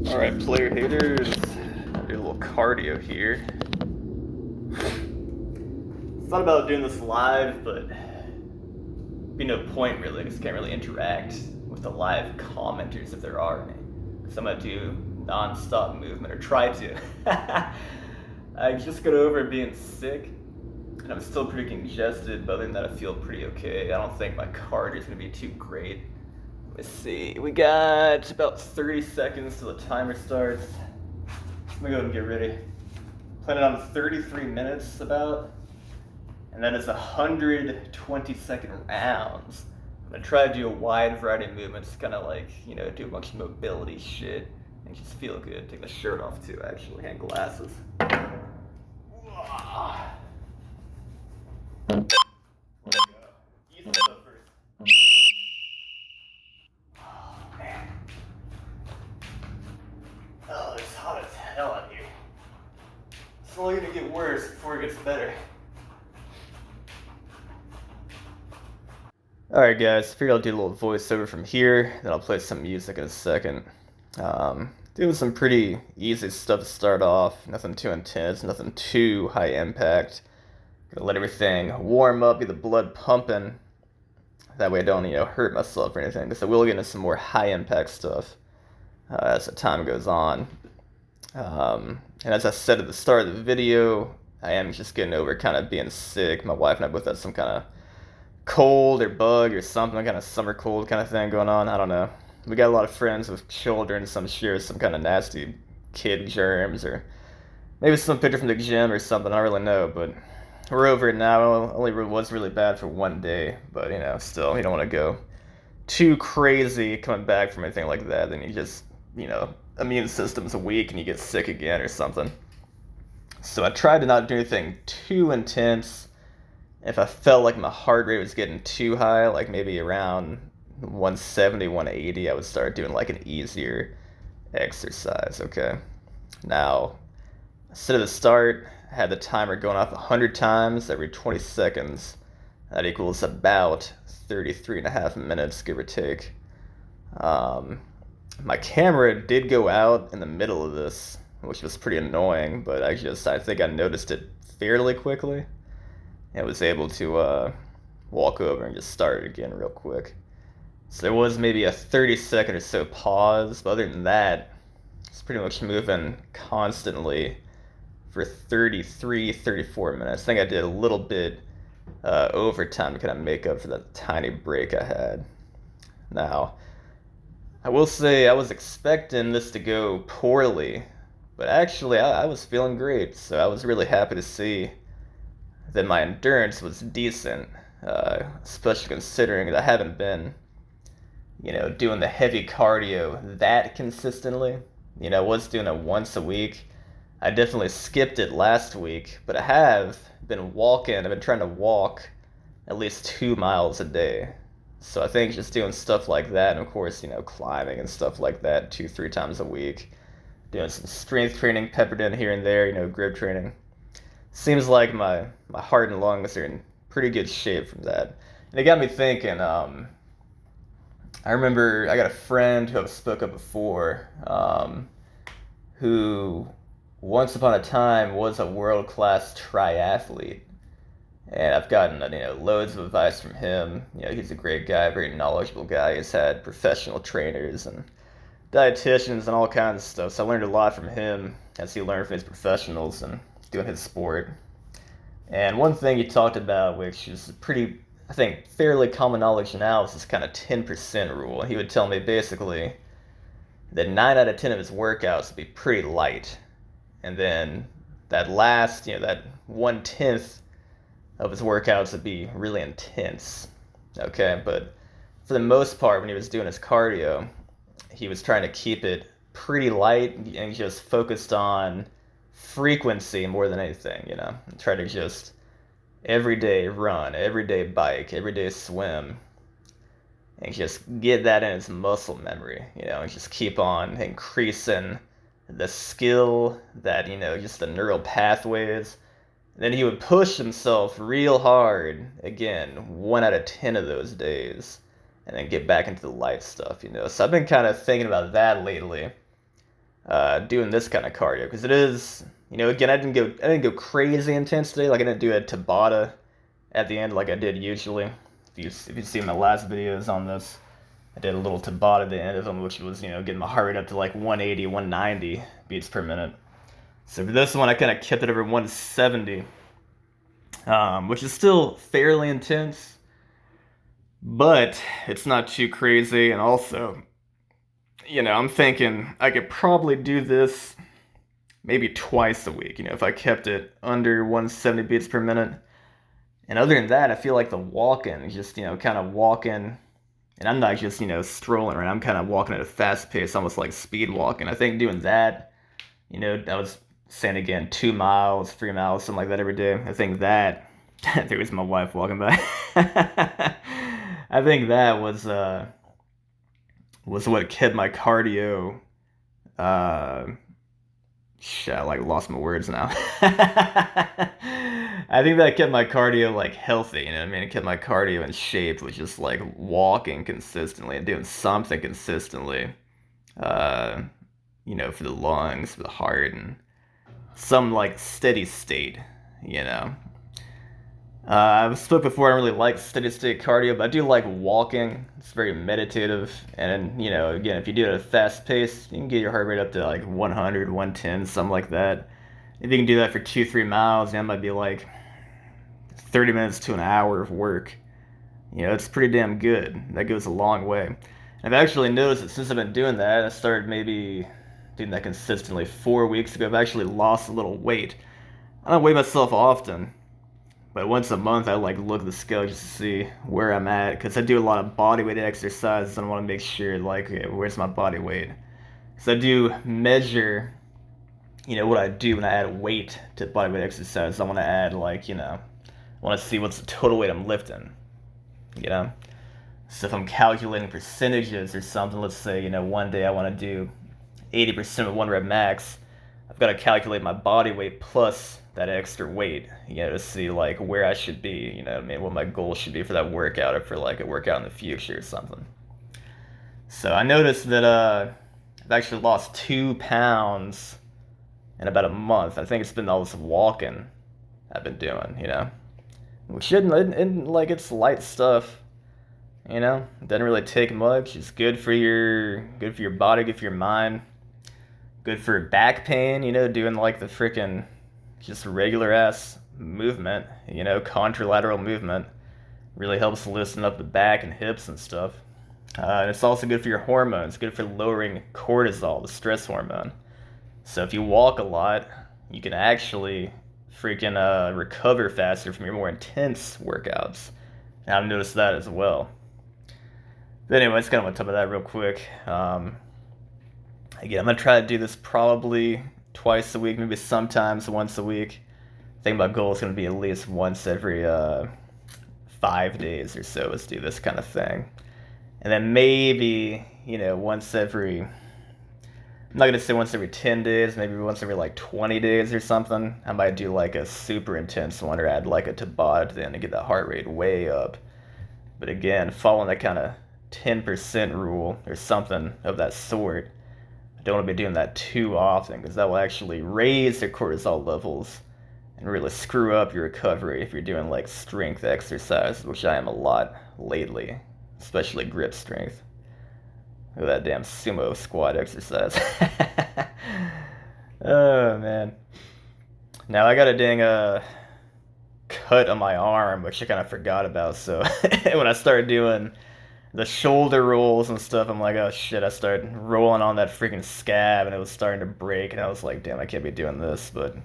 Alright, player haters, I'll do a little cardio here. Thought about doing this live, but be no point really, because I can't really interact with the live commenters if there are any. Because I'm gonna do non-stop movement, or try to. I just got over being sick, and I'm still pretty congested, but other than that I feel pretty okay. I don't think my cardio is gonna be too great. Let's see, we got about 30 seconds till the timer starts. Let me go ahead and get ready. Planning on 33 minutes about, and that is 120-second rounds. I'm gonna try to do a wide variety of movements, kind of like, do a bunch of mobility shit and just feel good. Take the shirt off too, actually, and glasses. Oh, it's hot as hell out here. It's only gonna get worse before it gets better. Alright guys, figured I'll do a little voiceover from here, then I'll play some music in a second. Doing some pretty easy stuff to start off, nothing too intense, nothing too high impact. Gonna let everything warm up, get the blood pumping. That way I don't, hurt myself or anything, because I will get into some more high impact stuff as the time goes on. And as I said at the start of the video, I am just getting over kind of being sick. My wife and I both had some kind of cold or bug or something, kind of summer cold kind of thing going on. I don't know. We got a lot of friends with children, so I'm sure some kind of nasty kid germs, or maybe some picture from the gym or something. I don't really know, but we're over it now. It only was really bad for one day, but still, you don't want to go too crazy coming back from anything like that. Then you just, immune system's weak and you get sick again or something. So I tried to not do anything too intense. If I felt like my heart rate was getting too high, like maybe around 170, 180, I would start doing like an easier exercise, okay? Now, instead of the start, I had the timer going off 100 times every 20 seconds. That equals about 33 and a half minutes, give or take. My camera did go out in the middle of this, which was pretty annoying, but I think I noticed it fairly quickly. And was able to walk over and just start it again real quick. So there was maybe a 30-second or so pause, but other than that, it's pretty much moving constantly for 33, 34 minutes. I think I did a little bit overtime to kind of make up for that tiny break I had. Now, I will say I was expecting this to go poorly, but actually I was feeling great, so I was really happy to see that my endurance was decent, especially considering that I haven't been, doing the heavy cardio that consistently. I was doing it once a week. I definitely skipped it last week, but I have been walking. I've been trying to walk at least 2 miles a day. So I think just doing stuff like that, and of course, climbing and stuff like that 2-3 times a week, doing some strength training peppered in here and there, grip training. Seems like my heart and lungs are in pretty good shape from that. And it got me thinking, I remember I got a friend who I've spoke up before, who once upon a time was a world-class triathlete. And I've gotten, loads of advice from him. He's a great guy, very knowledgeable guy. He's had professional trainers and dietitians and all kinds of stuff. So I learned a lot from him as he learned from his professionals and doing his sport. And one thing he talked about, which is pretty, I think, fairly common knowledge now, is this kind of 10% rule. He would tell me basically that 9 out of 10 of his workouts would be pretty light. And then that last, that 1/10 of his workouts would be really intense. Okay, but for the most part, when he was doing his cardio, he was trying to keep it pretty light and just focused on frequency more than anything, try to just everyday run, everyday bike, everyday swim, and just get that in his muscle memory, and just keep on increasing the skill, that, just the neural pathways. And then he would push himself real hard, again, 1 out of 10 of those days, and then get back into the light stuff, So I've been kind of thinking about that lately. doing this kind of cardio because it is, again, I didn't go crazy intense today. Like I didn't do a Tabata at the end like I did usually. If you see my last videos on this, I did a little Tabata at the end of them, which was, getting my heart rate up to like 180, 190 beats per minute. So for this one, I kind of kept it over 170, which is still fairly intense, but it's not too crazy. And also, I'm thinking I could probably do this maybe twice a week, if I kept it under 170 beats per minute. And other than that, I feel like the walking, just, kind of walking, and I'm not just, strolling around. I'm kind of walking at a fast pace, almost like speed walking. I think doing that, I was saying again, 2 miles, 3 miles, something like that every day. I think that, there was my wife walking by. I think that was what kept my cardio, uh, shit, I like lost my words now. I think that kept my cardio like healthy, you know what I mean? It kept my cardio in shape, which is like walking consistently and doing something consistently, uh, for the lungs, for the heart, and some like steady state, you know. I've spoke before. I don't really like steady state cardio, but I do like walking. It's very meditative, and again, if you do it at a fast pace, you can get your heart rate up to like 100, 110, something like that. If you can do that for 2, 3 miles, that might be like 30 minutes to an hour of work. It's pretty damn good. That goes a long way. I've actually noticed that since I've been doing that, I started maybe doing that consistently 4 weeks ago. I've actually lost a little weight. I don't weigh myself often, but once a month, I like look at the scale just to see where I'm at because I do a lot of body weight exercises and I want to make sure like, okay, where's my body weight? So I do measure, what I do when I add weight to body weight exercise. I want to add like, I want to see what's the total weight I'm lifting, you know. So if I'm calculating percentages or something, let's say, one day I want to do 80% of one rep max, I've got to calculate my body weight plus that extra weight, to see like where I should be, what I mean, what my goal should be for that workout or for like a workout in the future or something. So I noticed that I've actually lost 2 pounds in about a month. I think it's been all this walking I've been doing, which shouldn't like it's light stuff, It doesn't really take much. It's good for your body, good for your mind, good for back pain, doing like the freaking just regular ass movement, contralateral movement really helps loosen up the back and hips and stuff. And it's also good for your hormones, good for lowering cortisol, the stress hormone. So if you walk a lot, you can actually freaking recover faster from your more intense workouts. And I've noticed that as well. But anyway, just kind of want to talk about that real quick. Again, I'm gonna try to do this probably twice a week, maybe sometimes once a week. I think my goal is gonna be at least once every 5 days or so is do this kind of thing, and then maybe once every. I'm not gonna say once every 10 days, maybe once every like 20 days or something. I might do like a super intense one or add like a Tabata to the end to get the heart rate way up. But again, following that kind of 10% rule or something of that sort. I don't want to be doing that too often because that will actually raise your cortisol levels and really screw up your recovery if you're doing like strength exercise, which I am a lot lately, especially grip strength. Look at that damn sumo squat exercise. Oh man. Now I got a dang cut on my arm, which I kind of forgot about. So when I started doing the shoulder rolls and stuff, I'm like, oh shit, I started rolling on that freaking scab and it was starting to break. And I was like, damn, I can't be doing this. But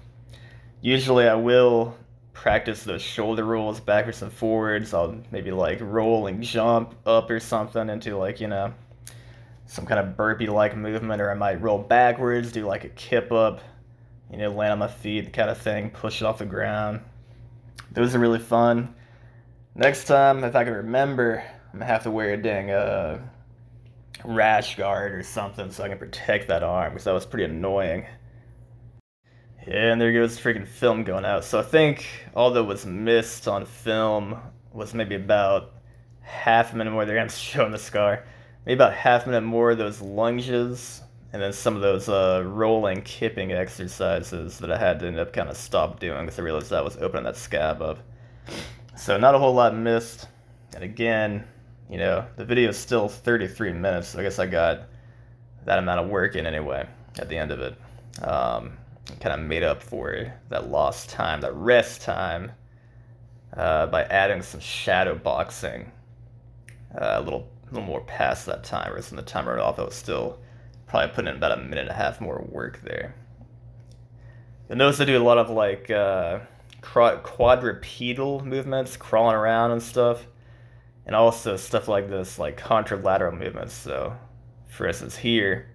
usually I will practice those shoulder rolls backwards and forwards. I'll maybe like roll and jump up or something into like, some kind of burpee like movement, or I might roll backwards, do like a kip up, land on my feet kind of thing, push it off the ground. Those are really fun. Next time, if I can remember, I'm gonna have to wear a dang rash guard or something so I can protect that arm because that was pretty annoying. Yeah, and there goes freaking film going out. So I think all that was missed on film was maybe about half a minute more. They're gonna show the scar. Maybe about half a minute more of those lunges and then some of those rolling kipping exercises that I had to end up kind of stop doing because I realized I was opening that scab up. So not a whole lot missed. And again, the video is still 33 minutes, so I guess I got that amount of work in anyway at the end of it. Kind of made up for that lost time, that rest time, by adding some shadow boxing a little more past that time, whereas when the timer went off, I was still probably putting in about a minute and a half more work there. You'll notice I do a lot of like quadrupedal movements, crawling around and stuff, and also stuff like this, like contralateral movements. So, for instance, here,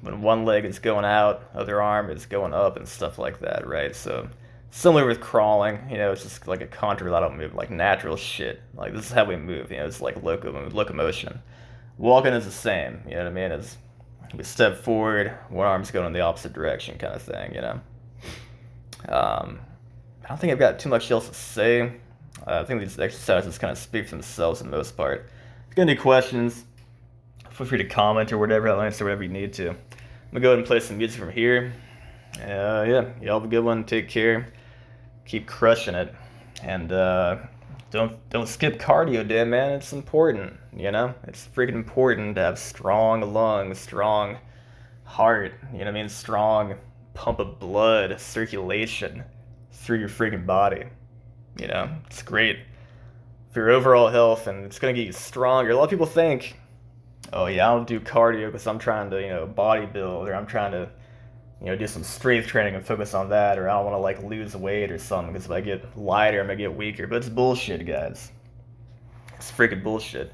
when one leg is going out, other arm is going up, and stuff like that, right? So, similar with crawling, it's just like a contralateral movement, like natural shit. Like, this is how we move, it's like locomotion. Walking is the same, you know what I mean? It's, we step forward, one arm's going in the opposite direction, kind of thing, I don't think I've got too much else to say. I think these exercises kind of speak for themselves for the most part. If you got any questions, feel free to comment or whatever. I'll answer whatever you need to. I'm gonna go ahead and play some music from here. Yeah, y'all have a good one. Take care. Keep crushing it, and don't skip cardio, damn man. It's important. It's freaking important to have strong lungs, strong heart. You know what I mean? Strong pump of blood, circulation through your freaking body. It's great for your overall health, and it's gonna get you stronger. A lot of people think, oh yeah, I don't do cardio because I'm trying to, bodybuild, or I'm trying to, do some strength training and focus on that, or I don't want to like lose weight or something because if I get lighter, I'm gonna get weaker. But it's bullshit, guys. It's freaking bullshit.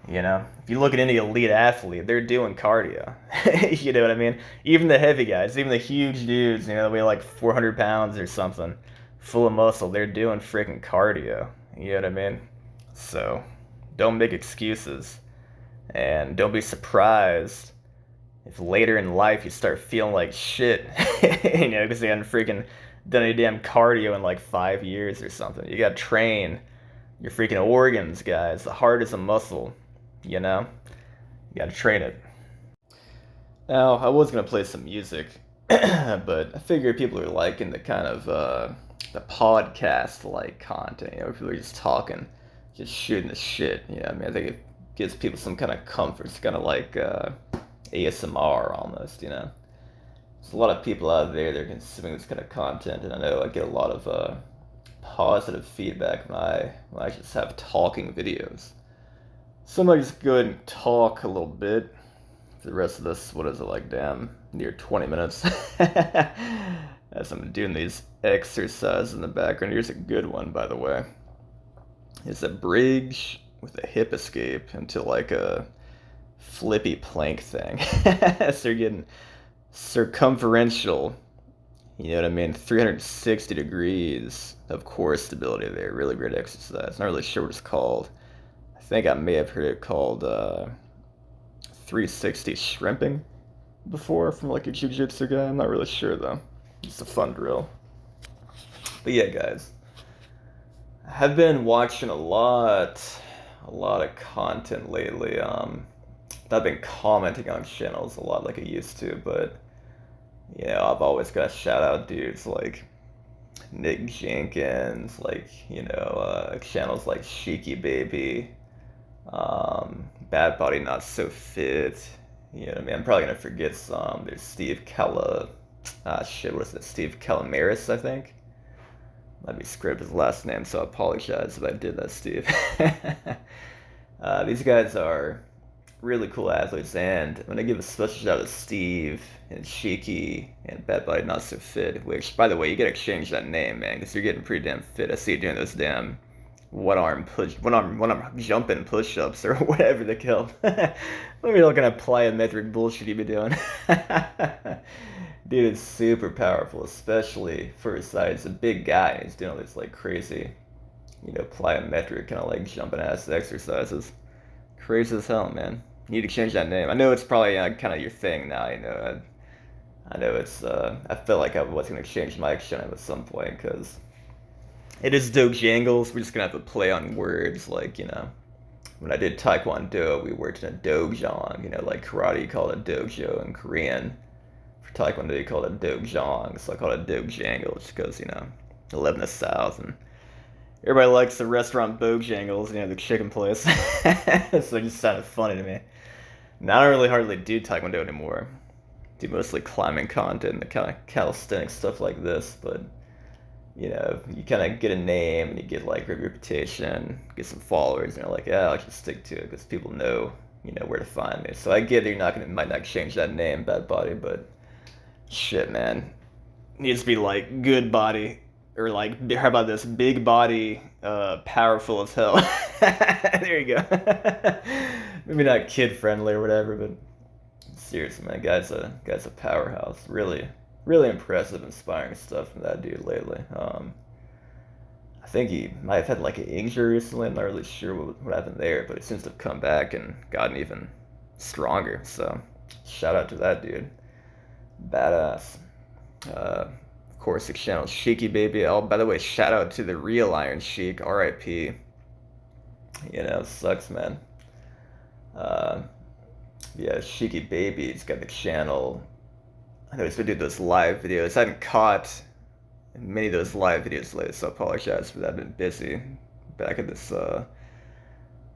If you look at any elite athlete, they're doing cardio. You know what I mean? Even the heavy guys, even the huge dudes, they weigh like 400 pounds or something, full of muscle, they're doing freaking cardio. You know what I mean? So, don't make excuses. And don't be surprised if later in life you start feeling like shit, because they hadn't freaking done any damn cardio in like 5 years or something. You gotta train your freaking organs, guys. The heart is a muscle. You gotta train it. Now, I was gonna play some music, but I figured people are liking the kind of the podcast-like content. People are just talking, just shooting the shit. I mean, I think it gives people some kind of comfort. It's kind of like ASMR almost. There's a lot of people out there that are consuming this kind of content, and I know I get a lot of positive feedback when I just have talking videos. So I'm gonna just go ahead and talk a little bit for the rest of this. What is it, like, damn, near 20 minutes? As I'm doing these exercises in the background. Here's a good one, by the way. It's a bridge with a hip escape into like a flippy plank thing. So you're getting circumferential, you know what I mean, 360 degrees of core stability there. Really great exercise. Not really sure what it's called. I think I may have heard it called 360 shrimping before from like a jiu-jitsu guy. I'm not really sure though. It's a fun drill. But yeah, guys, I've been watching a lot of content lately. I've been commenting on channels a lot like I used to, but I've always got to shout out dudes like Nick Jenkins, like channels like Sheiky Baby, Bad Body Not So Fit. You know what I mean? I'm probably gonna forget some. There's Steve Cala. What is it? Steve Calamaris, I think. Let me scrape his last name, so I apologize if I did that, Steve. These guys are really cool athletes, and I'm gonna give a special shout out to Steve and Sheiky and Bad Body Not So Fit. Which, by the way, you gotta change that name, man, because you're getting pretty damn fit. I see you doing those damn one arm jumping push-ups or whatever the hell. Let me look at plyometric bullshit you be doing. Dude, it's super powerful, especially for his size. He's a big guy. He's doing all this like crazy, plyometric kind of like jumping ass exercises. Crazy as hell, man. You need to change that name. I know it's probably kind of your thing now. I know it's. I feel like I was gonna change my channel at some point because it is Dope Jangles. We're just gonna have to play on words like when I did Taekwondo, we worked in a dojang, like karate, you call it a dojo in Korean. For Taekwondo, you call it a dojang, so I call it a dojangle just because, I live in the South, and everybody likes the restaurant Bojangles, the chicken place. So it just sounded funny to me. Now I don't really hardly do Taekwondo anymore. Do mostly climbing content and the kind of calisthenics stuff like this, but you kind of get a name and you get like a reputation, get some followers, and you're like, yeah, I'll just stick to it because people know, where to find me. So I get that might not change that name, Bad Body, but shit, man, needs to be like good body, or like how about this big body, powerful as hell. There you go. Maybe not kid friendly or whatever, but seriously, man, guy's a powerhouse. Really, really impressive, inspiring stuff from that dude lately. I think he might have had like an injury recently. I'm not really sure what happened there, but he seems to have come back and gotten even stronger. So, shout out to that dude. Badass. Of course, the channel Sheiky Baby. Oh, by the way, shout out to the real Iron Sheik. R.I.P. Sucks, man. Uh, yeah, Sheiky Baby. He's got the channel. I know he's been doing those live videos. I haven't caught many of those live videos lately, so I apologize for that. I've been busy back at this,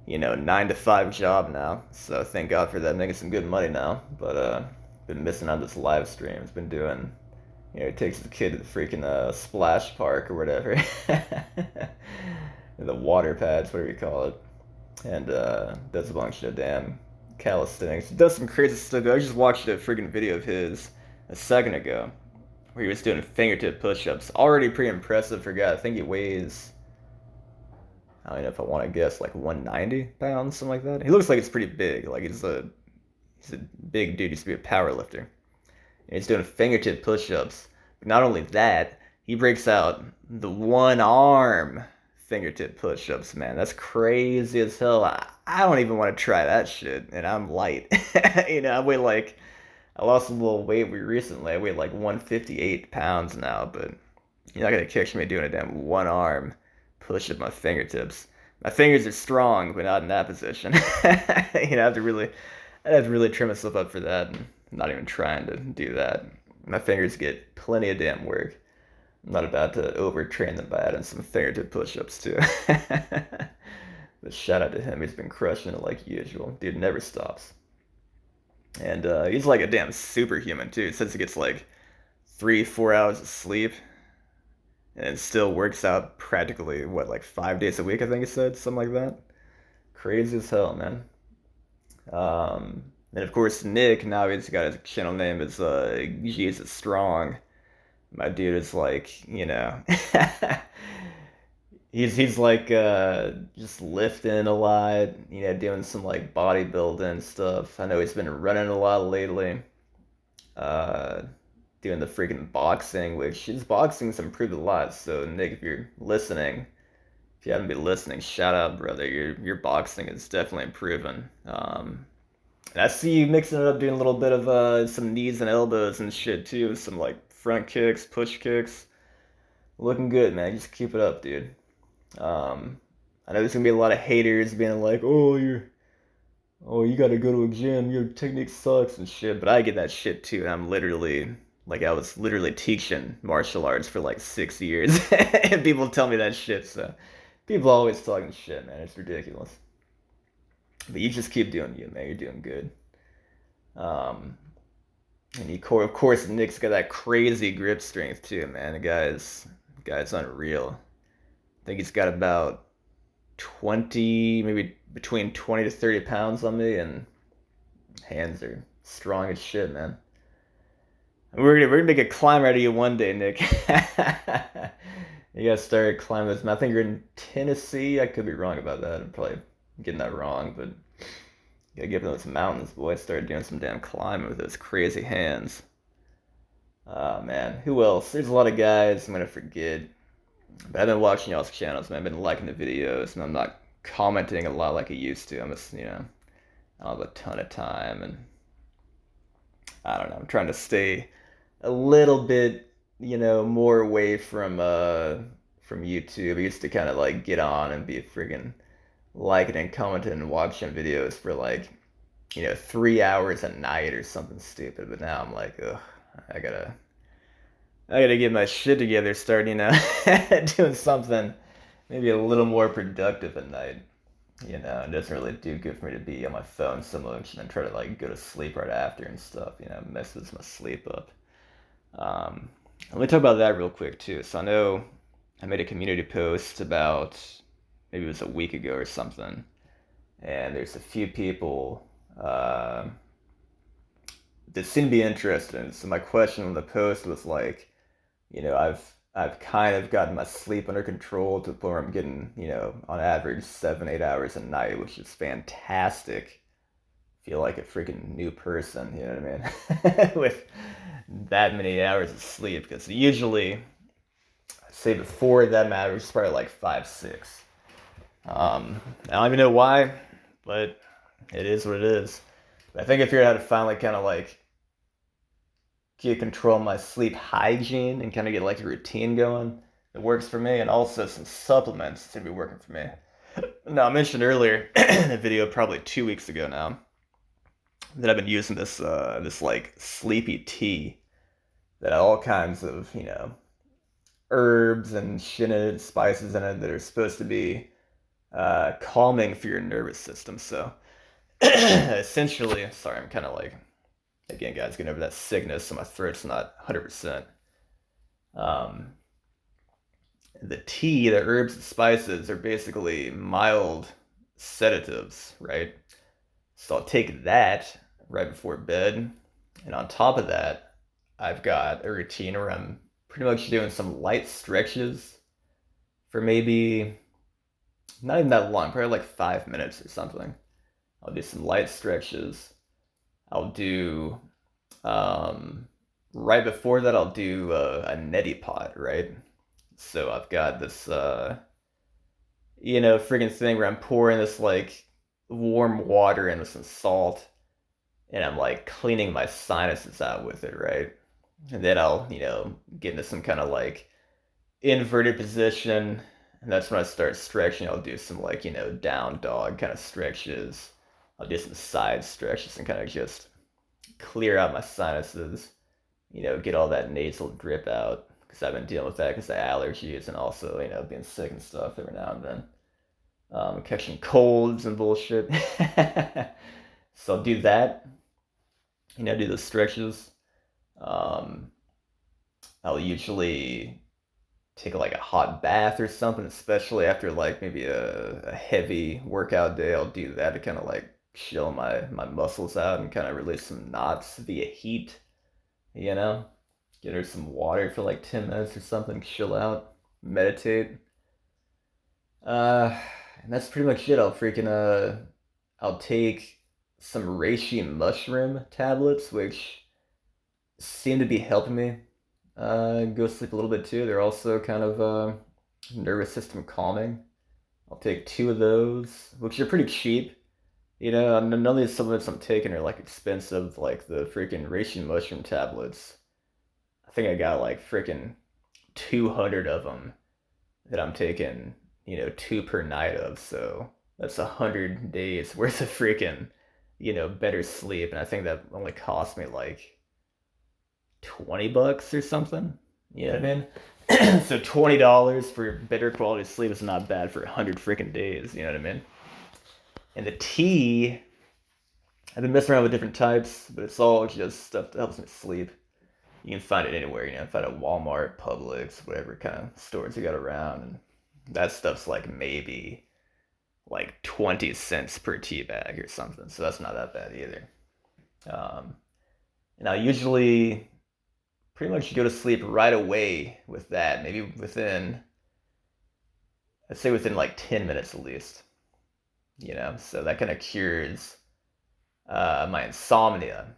9 to 5 job now. So thank God for that. Making some good money now. But, been missing out this live streams. Been doing, he takes his kid to the freaking splash park or whatever. The water pads, whatever you call it. And does a bunch of damn calisthenics. Does some crazy stuff. I just watched a freaking video of his a second ago where he was doing fingertip push-ups. Already pretty impressive for a guy. I think he weighs, I don't know if I want to guess, like 190 pounds, something like that. He looks like it's pretty big. Like he's a big dude. He used to be a power lifter. And he's doing fingertip push-ups. But not only that, he breaks out the one arm fingertip push-ups, man. That's crazy as hell. I don't even want to try that shit, and I'm light. I weigh like, I lost a little weight recently. I weigh like 158 pounds now, but you're not gonna catch me doing a damn one arm push up my fingertips. My fingers are strong, but not in that position. I'd have to really trim myself up for that, and I'm not even trying to do that. My fingers get plenty of damn work. I'm not about to overtrain them by adding some fingertip push-ups too. But shout out to him. He's been crushing it like usual. Dude never stops. And he's like a damn superhuman too. It says he gets like 3-4 hours of sleep and still works out practically like 5 days a week, I think he said, something like that. Crazy as hell, man. And of course Nick, now he's got his channel name is Jesus Strong. My dude is like, he's like just lifting a lot, doing some like bodybuilding stuff. I know he's been running a lot lately. Uh, Doing the freaking boxing, which his boxing's improved a lot. So Nick, if you're listening, if you haven't been listening, shout out, brother. Your boxing is definitely improving. And I see you mixing it up, doing a little bit of some knees and elbows and shit too, some like front kicks, push kicks. Looking good, man. Just keep it up, dude. I know there's gonna be a lot of haters being like, oh, you gotta go to a gym, your technique sucks and shit. But I get that shit too, and I was literally teaching martial arts for like 6 years, and people tell me that shit. So people always talking shit, man. It's ridiculous. But you just keep doing you, man. You're doing good. Um, and of course, Nick's got that crazy grip strength too, man. The guy's unreal. I think he's got about 20, maybe between 20 to 30 pounds on me, and hands are strong as shit, man. And we're gonna make a climber out of you one day, Nick. You gotta start climbing this. I think you're in Tennessee. I could be wrong about that. I'm probably getting that wrong, but you gotta get up those mountains, boy. Start doing some damn climbing with those crazy hands. Man, who else? There's a lot of guys I'm gonna forget. But I've been watching y'all's channels, man. I've been liking the videos, and I'm not commenting a lot like I used to. I'm just, I don't have a ton of time, and I don't know. I'm trying to stay a little bit, more away from YouTube. I used to kind of like get on and be a friggin' liking and commenting and watching videos for like, 3 hours a night or something stupid. But now I'm like, ugh, I gotta, I gotta get my shit together, start, doing something maybe a little more productive at night. It doesn't really do good for me to be on my phone so much and then try to like go to sleep right after and stuff. Messes my sleep up. Um, Let me talk about that real quick too. So I know I made a community post about maybe it was a week ago or something, and there's a few people uh, that seem to be interested in it. So my question on the post was like, I've kind of gotten my sleep under control to the point where I'm getting, on average 7, 8 hours a night, which is fantastic. Feel like a freaking new person, you know what I mean? With that many hours of sleep, because usually, I'd say before that matters, it's probably like 5, 6. I don't even know why, but it is what it is. But I think I figured out how to finally kind of like get control of my sleep hygiene and kind of get like a routine going that works for me, and also some supplements to be working for me. Now, I mentioned earlier in a video probably 2 weeks ago now that I've been using this like sleepy tea that had all kinds of herbs and shit in it, spices in it that are supposed to be calming for your nervous system. So essentially, sorry, I'm kind of like again, guys, getting over that sickness, so my throat's not 100%. Um, the tea, the herbs and spices are basically mild sedatives, right? So I'll take that right before bed. And on top of that, I've got a routine where I'm pretty much doing some light stretches for maybe not even that long, probably like 5 minutes or something. I'll do some light stretches. I'll do, um, right before that, I'll do a neti pot, right? So I've got this, friggin' thing where I'm pouring this like warm water in with some salt and I'm like cleaning my sinuses out with it, right? And then I'll, get into some kind of like inverted position. And that's when I start stretching. I'll do some like, down dog kind of stretches. I'll do some side stretches and kind of just clear out my sinuses, get all that nasal drip out. Because I've been dealing with that because of allergies and also, being sick and stuff every now and then. Catching colds and bullshit. So I'll do that, do the stretches. Um, I'll usually take like a hot bath or something, especially after like maybe a heavy workout day. I'll do that to kind of like chill my muscles out and kind of release some knots via heat, you know? Get her some water for like 10 minutes or something, chill out, meditate. Uh, and that's pretty much it. I'll take some reishi mushroom tablets, which seem to be helping me go sleep a little bit too. They're also kind of nervous system calming. I'll take two of those, which are pretty cheap. None of these supplements I'm taking are like expensive, like the freaking reishi mushroom tablets. I think I got like freaking 200 of them that I'm taking, two per night of. So that's 100 days worth of freaking, better sleep. And I think that only cost me like $20 or something. You know what I mean? So $20 for better quality sleep is not bad for 100 freaking days. You know what I mean? And the tea, I've been messing around with different types, but it's all just stuff that helps me sleep. You can find it anywhere. Find it at Walmart, Publix, whatever kind of stores you got around, and that stuff's like maybe like 20 cents per tea bag or something. So that's not that bad either. Um, and I usually pretty much go to sleep right away with that. Maybe I'd say within like 10 minutes at least. So that kind of cures my insomnia,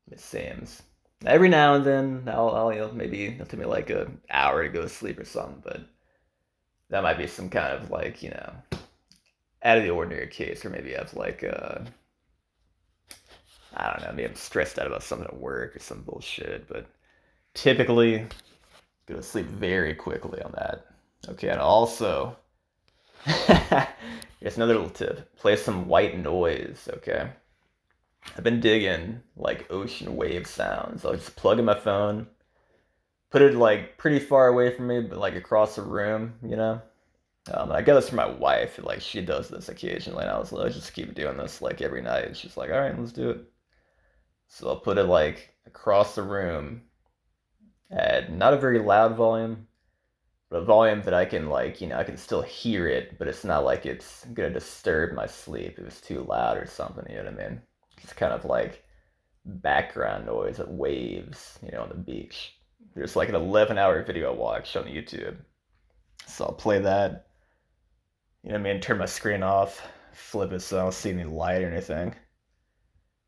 it seems. Every now and then, maybe it'll take me like an hour to go to sleep or something, but that might be some kind of like, out of the ordinary case, or maybe I have like, I don't know, maybe I'm stressed out about something at work or some bullshit, but typically go to sleep very quickly on that. Okay, and also Here's another little tip. Play some white noise, okay? I've been digging like ocean wave sounds. I'll just plug in my phone, put it like pretty far away from me, but like across the room, you know? I got this from my wife. Like she does this occasionally, and I was like, let's just keep doing this like every night. And she's like, all right, let's do it. So I'll put it like across the room at not a very loud volume, but a volume that I can like, I can still hear it, but it's not like it's gonna disturb my sleep if it's too loud or something, you know what I mean? It's kind of like background noise of waves, on the beach. There's like an 11-hour video I watched on YouTube. So I'll play that, you know what I mean, turn my screen off, flip it so I don't see any light or anything.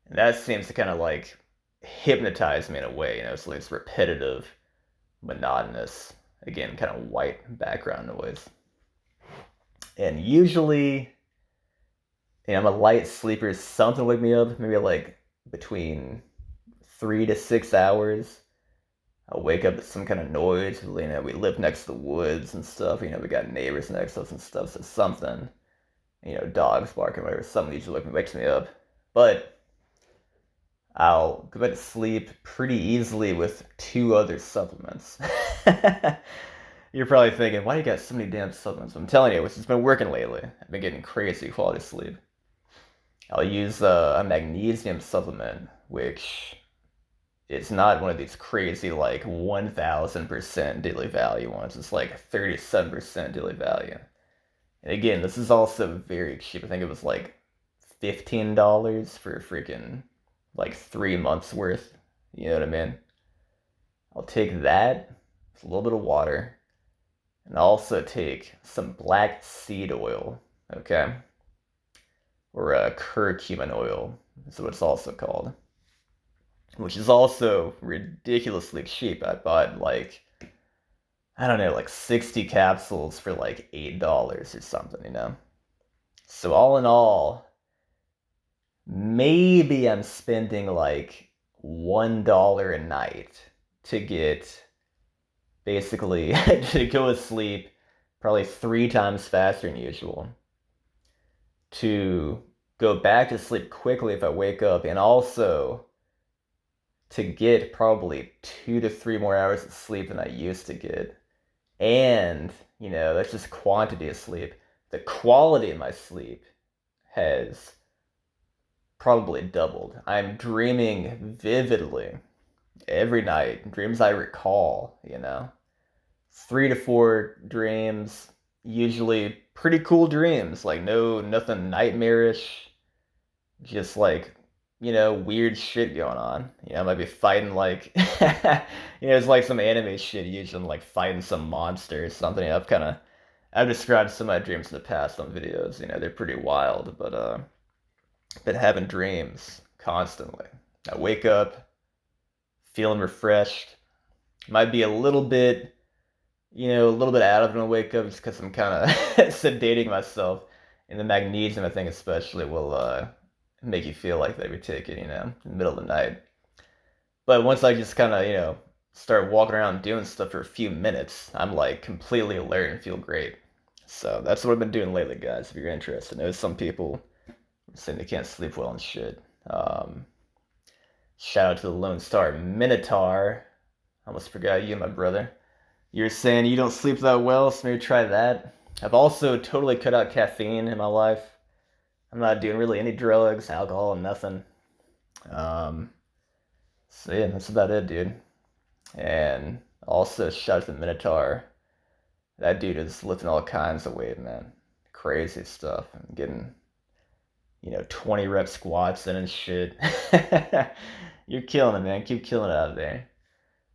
And that seems to kind of like hypnotize me in a way, so it's repetitive, monotonous, again, kind of white background noise. And usually, I'm a light sleeper, something will wake me up, maybe like between 3 to 6 hours. I'll wake up to some kind of noise. We live next to the woods and stuff. We got neighbors next to us and stuff. So something, dogs barking, whatever. Something usually wakes me up. But I'll go back to sleep pretty easily with 2 other supplements. You're probably thinking, why do you got so many damn supplements? I'm telling you, it's been working lately. I've been getting crazy quality sleep. I'll use a magnesium supplement, which it's not one of these crazy like 1000% daily value ones. It's like 37% daily value. And again, this is also very cheap. I think it was like $15 for freaking like 3 months worth. You know what I mean? I'll take that, a little bit of water, and I'll also take some black seed oil, okay? Or curcumin oil is what it's also called, which is also ridiculously cheap. I bought like, I don't know, like 60 capsules for like $8 or something. So all in all, maybe I'm spending like $1 a night to get basically to go to sleep probably 3 times faster than usual, to go back to sleep quickly if I wake up, and also to get probably 2 to 3 more hours of sleep than I used to get. And, that's just quantity of sleep. The quality of my sleep has probably doubled. I'm dreaming vividly every night, dreams I recall, 3 to 4 dreams, usually pretty cool dreams, like nothing nightmarish, just like, weird shit going on. I might be fighting like, it's like some anime shit, usually like fighting some monster or something. I've described some of my dreams in the past on videos. They're pretty wild, but been having dreams constantly. I wake up feeling refreshed. Might be a little bit out of it when I wake up just because I'm kind of sedating myself. And the magnesium, I think, especially will make you feel like that you're taking, in the middle of the night. But once I just kind of, start walking around doing stuff for a few minutes, I'm like completely alert and feel great. So that's what I've been doing lately, guys. If you're interested, I know some people saying they can't sleep well and shit. Shout out to the Lone Star Minotaur. I almost forgot you, my brother. You're saying you don't sleep that well, so maybe try that. I've also totally cut out caffeine in my life. I'm not doing really any drugs, alcohol, nothing. Um, so yeah, that's about it, dude. And also shout out to the Minotaur. That dude is lifting all kinds of weight, man. Crazy stuff. I'm getting, 20 rep squats in and shit. You're killing it, man. Keep killing it out there.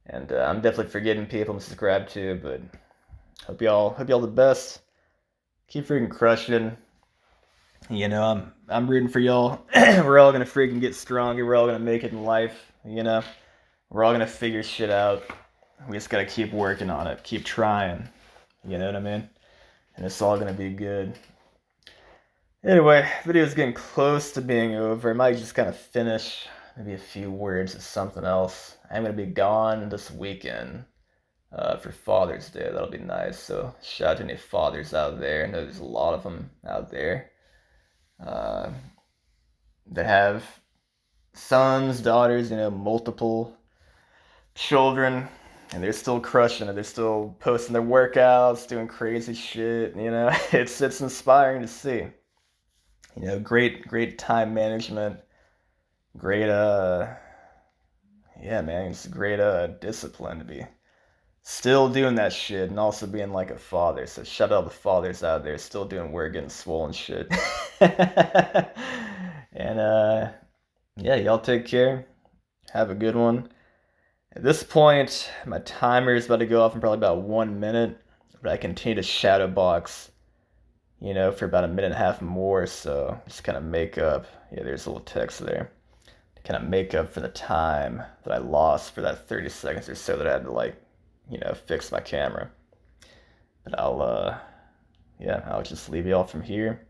And I'm definitely forgetting people I'm subscribed to, but hope y'all the best. Keep freaking crushing. I'm rooting for y'all. We're all gonna freaking get stronger. We're all gonna make it in life. We're all gonna figure shit out. We just gotta keep working on it. Keep trying. You know what I mean? And it's all gonna be good. Anyway, video's getting close to being over. I might just kind of finish maybe a few words of something else. I'm gonna be gone this weekend. for Father's Day. That'll be nice. So shout out to any fathers out there. I know there's a lot of them out there uh, that have sons, daughters, multiple children, and they're still crushing it. They're still posting their workouts, doing crazy shit. It's inspiring to see. Great time management, great yeah, man, it's great discipline to be still doing that shit and also being like a father. So shout out the fathers out there still doing work, getting swollen shit. And yeah, y'all take care. Have a good one. At this point, my timer is about to go off in probably about 1 minute, but I continue to shadow box, for about a minute and a half more. So just kind of make up. Yeah, there's a little text there. To kind of make up for the time that I lost for that 30 seconds or so that I had to fix my camera. But I'll just leave y'all from here.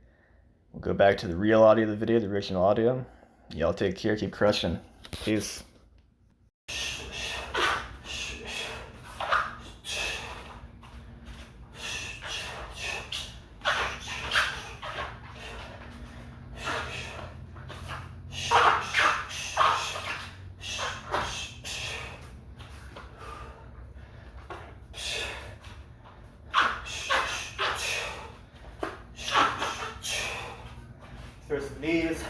We'll go back to the real audio of the video, the original audio. Y'all take care, keep crushing. Peace. Throw some knees.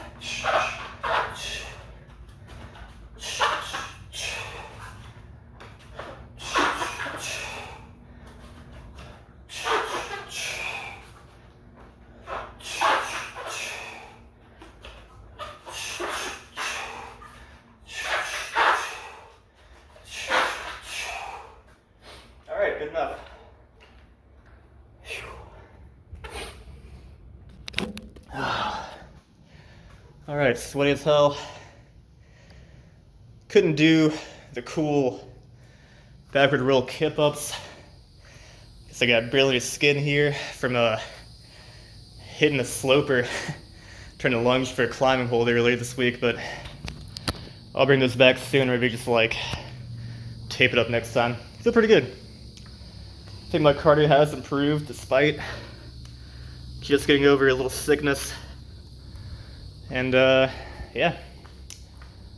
All right, good enough. All right, sweaty as hell. Couldn't do the cool backward roll kip ups. Guess I got barely skin here from hitting a sloper, trying to lunge for a climbing hold earlier this week, but I'll bring those back soon, or maybe just tape it up next time. Feel pretty good. I think my cardio has improved despite just getting over a little sickness. And yeah,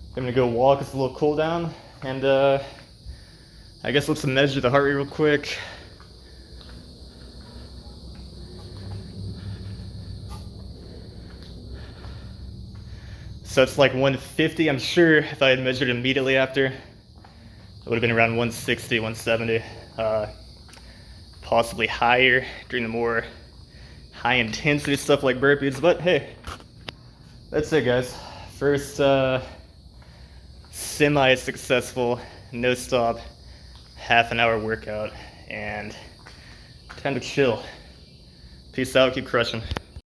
I'm gonna go walk. It's a little cool down, and I guess let's measure the heart rate real quick. So it's like 150. I'm sure if I had measured immediately after, it would have been around 160, 170, possibly higher during the more high intensity stuff like burpees. But hey, that's it, guys. First semi-successful, no stop, half-an-hour workout, and time to chill. Peace out, keep crushing.